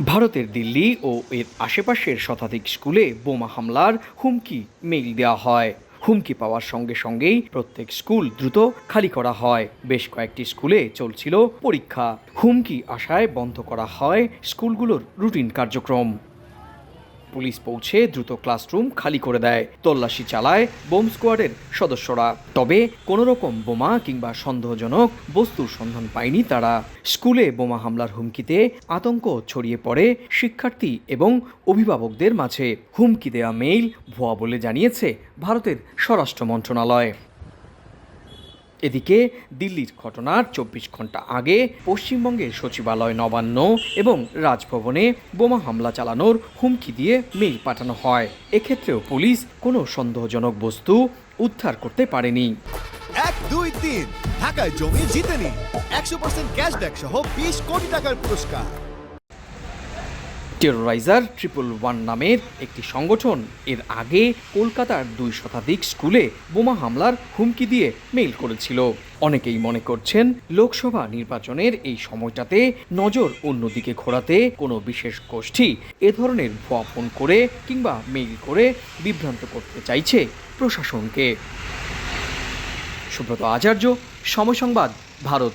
ভারতের দিল্লি ও এর আশেপাশের শতাধিক স্কুলে বোমা হামলার হুমকি মেইল দেওয়া হয়। হুমকি পাওয়ার সঙ্গে সঙ্গেই প্রত্যেক স্কুল দ্রুত খালি করা হয়। বেশ কয়েকটি স্কুলে চলছিল পরীক্ষা। হুমকি আসায় বন্ধ করা হয় স্কুলগুলোর রুটিন কার্যক্রম। পুলিশ পৌঁছে দ্রুত ক্লাসরুম খালি করে দেয়। তল্লাশি চালায় বোম স্কোয়াডের সদস্যরা। তবে কোনো রকম বোমা কিংবা সন্দেহজনক বস্তুর সন্ধান পায়নি তারা। স্কুলে বোমা হামলার হুমকিতে আতঙ্ক ছড়িয়ে পড়ে শিক্ষার্থী এবং অভিভাবকদের মাঝে। হুমকি দেওয়া মেইল ভুয়া বলে জানিয়েছে ভারতের স্বরাষ্ট্র মন্ত্রণালয়। এদিকে দিল্লির ঘটনার ২৪ ঘন্টা আগে পশ্চিমবঙ্গের সচিবালয়, নবান্ন এবং রাজভবনে বোমা হামলা চালানোর হুমকি দিয়ে মেইল পাঠানো হয়। এক্ষেত্রেও পুলিশ কোনো সন্দেহজনক বস্তু উদ্ধার করতে পারেনি। ১, ২, ৩ ঢাকায় জমি জিতে নিন ১০০% ক্যাশব্যাক সহ ২০ কোটি টাকার পুরস্কার। টেরোরাইজার 111 নামের একটি সংগঠন এর আগে কলকাতার ২ শতাধিক স্কুলে বোমা হামলার হুমকি দিয়ে মেইল করেছিল। অনেকেই মনে করছেন লোকসভা নির্বাচনের এই সময়টাতে নজর অন্যদিকে ঘোরাতে কোনো বিশেষ গোষ্ঠী এ ধরনের ভুয়া ফোন করে কিংবা মেইল করে বিভ্রান্ত করতে চাইছে প্রশাসনকে। সুব্রত আচার্য, সময় সংবাদ, ভারত।